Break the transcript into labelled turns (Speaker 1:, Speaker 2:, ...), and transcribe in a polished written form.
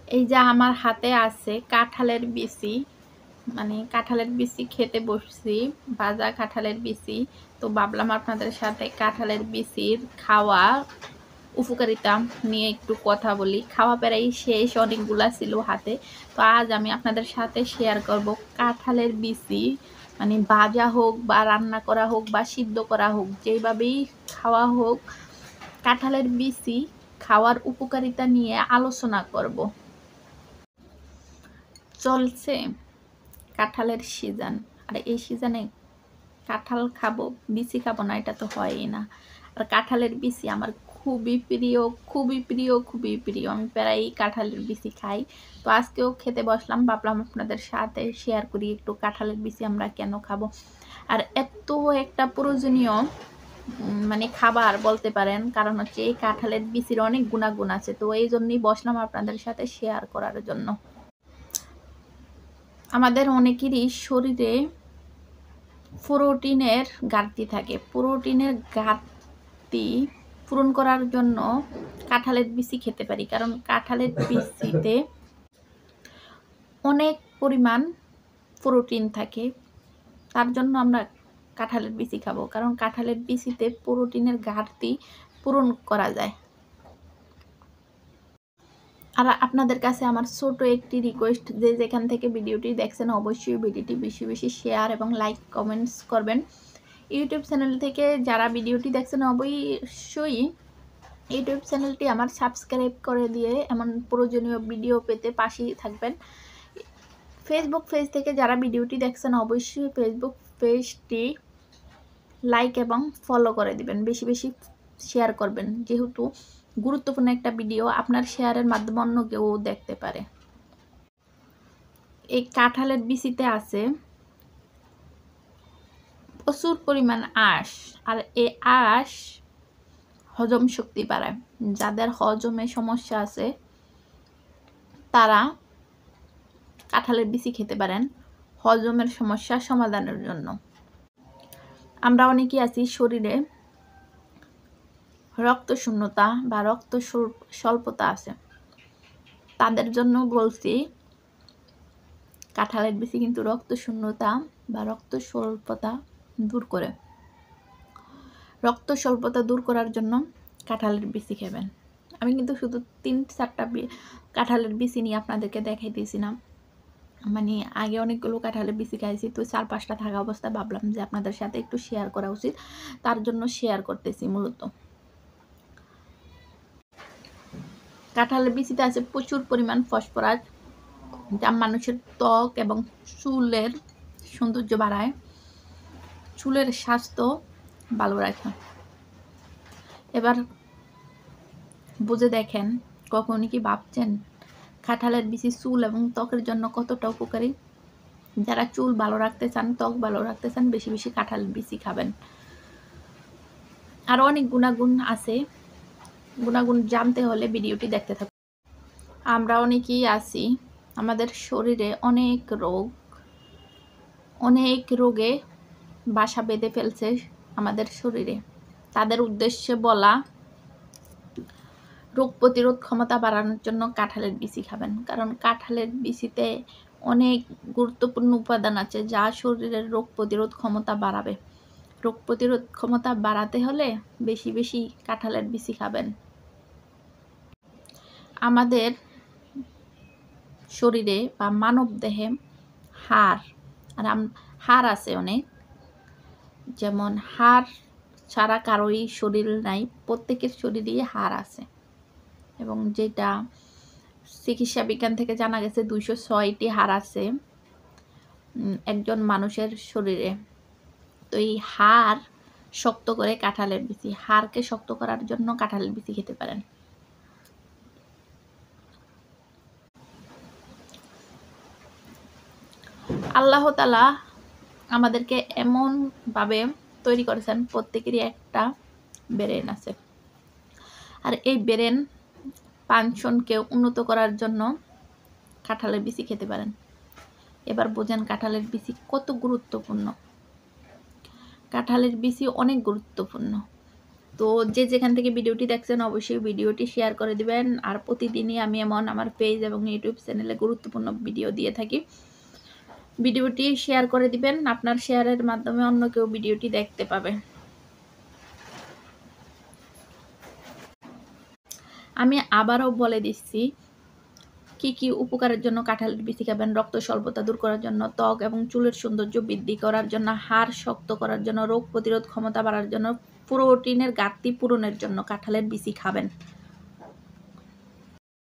Speaker 1: এই যে আমার হাতে আছে কাঁঠালের বিচি, মানে কাঁঠালের বিচি খেতে বসছি, ভাজা কাঁঠালের বিচি। তো ভাবলাম আপনাদের সাথে কাঁঠালের বিচির খাওয়া উপকারিতা নিয়ে একটু কথা বলি। খাওয়া প্রায় শেষ, অনেকগুলা ছিল হাতে। তো আজ আমি আপনাদের সাথে শেয়ার করব কাঁঠালের বিচি, মানে ভাজা হোক বা রান্না করা হোক বা সিদ্ধ করা হোক, যেভাবেই খাওয়া হোক, কাঁঠালের বিচি খাওয়ার উপকারিতা নিয়ে আলোচনা করব। চলছে কাঁঠালের সিজন, আর এই সিজনে কাঁঠাল খাবো, বিচি খাবো না, এটা তো হয়ই না। আর কাঁঠালের বিচি আমার খুবই প্রিয়, খুবই প্রিয়, খুবই প্রিয়। আমি প্রায়ই কাঁঠালের বিচি খাই। তো আজকেও খেতে বসলাম, ভাবলাম আপনাদের সাথে শেয়ার করি একটু কাঁঠালের বিচি আমরা কেন খাবো। আর এত একটা প্রয়োজনীয় মানে খাবার বলতে পারেন, কারণ হচ্ছে এই কাঁঠালের বিচির অনেক গুণাগুণ আছে। তো এই জন্যই বসলাম আপনাদের সাথে শেয়ার করার জন্য। আমাদের অনেকেরই শরীরে প্রোটিনের ঘাটতি থাকে। প্রোটিনের ঘাটতি পূরণ করার জন্য কাঁঠালের বিচি খেতে পারি, কারণ কাঁঠালের বিচিতে অনেক পরিমাণ প্রোটিন থাকে। তার জন্য আমরা কাঁঠালের বিচি খাবো, কারণ কাঁঠালের বিচিতে প্রোটিনের ঘাটতি পূরণ করা যায়। আর আপনাদের কাছে আমার ছোট একটি রিকোয়েস্ট, যে যেখান থেকে ভিডিওটি দেখছেন অবশ্যই ভিডিওটি বেশি বেশি শেয়ার এবং লাইক কমেন্টস করবেন। ইউটিউব চ্যানেল থেকে যারা ভিডিওটি দেখছেন অবশ্যই ইউটিউব চ্যানেলটি আমার সাবস্ক্রাইব করে দিয়ে এমন প্রয়োজনীয় ভিডিও পেতে পাশেই থাকবেন। ফেসবুক পেজ থেকে যারা ভিডিওটি দেখছেন অবশ্যই ফেসবুক পেজটি লাইক এবং ফলো করে দিবেন, বেশি বেশি শেয়ার করবেন, যেহেতু গুরুত্বপূর্ণ একটা ভিডিও, আপনার শেয়ারের মাধ্যমে অন্য কেউ দেখতে পারে। এই কাঁঠালের বিচিতে আছে প্রচুর পরিমাণ আঁশ, আর এই আঁশ হজম শক্তি বাড়ায়। যাদের হজমে সমস্যা আছে তারা কাঁঠালের বিচি খেতে পারেন হজমের সমস্যা সমাধানের জন্য। আমরা অনেকেই আছি শরীরে রক্ত শূন্যতা বা রক্ত স্বল্পতা আছে, তাদের জন্য বলছি কাঁঠালের বিচি কিন্তু রক্ত শূন্যতা বা রক্ত স্বল্পতা দূর করে। রক্ত স্বল্পতা দূর করার জন্য কাঁঠালের বিচি খাবেন। আমি কিন্তু শুধু 3-4টা কাঁঠালের বিচি নিয়ে আপনাদেরকে দেখাইতেছি না, মানে আগে অনেকগুলো কাঁঠালের বিচি খাইছি। তো 4-5টা থাকা অবস্থায় ভাবলাম যে আপনাদের সাথে একটু শেয়ার করা উচিত, তার জন্য শেয়ার করতেছি। মূলত কাঁঠালের বিচিতে আছে প্রচুর পরিমাণ ফসফরাস, যা মানুষের ত্বক এবং চুলের সৌন্দর্য বাড়ায়, চুলের স্বাস্থ্য ভালো রাখে। এবার বুঝে দেখেন, কখনই কি ভাবছেন কাঁঠালের বিচি চুল এবং ত্বকের জন্য কতটা উপকারী? যারা চুল ভালো রাখতে চান, ত্বক ভালো রাখতে চান, বেশি বেশি কাঁঠালের বিচি খাবেন। আরও অনেক গুণাগুণ আছে, গুণাগুণ জানতে হলে ভিডিওটি দেখতে থাকুন। আমরা অনেকেই আছি, আমাদের শরীরে অনেক রোগে বাসা বেঁধে ফেলছে আমাদের শরীরে। তাদের উদ্দেশ্যে বলা, রোগ প্রতিরোধ ক্ষমতা বাড়ানোর জন্য কাঁঠালের বিচি খাবেন, কারণ কাঁঠালের বিচিতে অনেক গুরুত্বপূর্ণ উপাদান আছে যা শরীরের রোগ প্রতিরোধ ক্ষমতা বাড়াবে। রোগ প্রতিরোধ ক্ষমতা বাড়াতে হলে বেশি বেশি কাঁঠালের বিচি খাবেন। আমাদের শরীরে বা মানব দেহে হাড় আছে অনেক, যেমন হাড় ছাড়া কারোই শরীর নাই, প্রত্যেকের শরীরেই হাড় আছে। এবং যেটা চিকিৎসা বিজ্ঞান থেকে জানা গেছে 206টি হাড় আছে একজন মানুষের শরীরে। তো এই হাড় শক্ত করে কাঁঠালের বিচি, হাড়কে শক্ত করার জন্য কাঁঠালের বিচি খেতে পারেন। আল্লাহ তাআলা আমাদেরকে এমনভাবে তৈরি করেছেন, প্রত্যেকেরই একটা ব্রেন আছে, আর এই ব্রেন ফাংশনকে উন্নত করার জন্য কাঁঠালের বিচি খেতে পারেন। এবার বোঝেন কাঁঠালের বিচি কত গুরুত্বপূর্ণ। কাঁঠালের বিচি অনেক গুরুত্বপূর্ণ। তো যে যেখান থেকে ভিডিওটি দেখছেন অবশ্যই ভিডিওটি শেয়ার করে দিবেন। আর প্রতিদিনই আমি এমন আমার পেজ এবং ইউটিউব চ্যানেলে গুরুত্বপূর্ণ ভিডিও দিয়ে থাকি। ভিডিওটি শেয়ার করে দিবেন। আপনার শেয়ারের মাধ্যমে অন্য কেউ ভিডিওটি দেখতে পাবে। আমি আবারও বলে দিচ্ছি কি কি উপকারের জন্য কাঁঠালের বিচি খাবেন। রক্ত স্বল্পতা দূর করার জন্য, ত্বক এবং চুলের সৌন্দর্য বৃদ্ধি করার জন্য, হাড় শক্ত করার জন্য, রোগ প্রতিরোধ ক্ষমতা বাড়ার জন্য, প্রোটিনের ঘাটতি পূরণের জন্য কাঁঠালের বিচি খাবেন।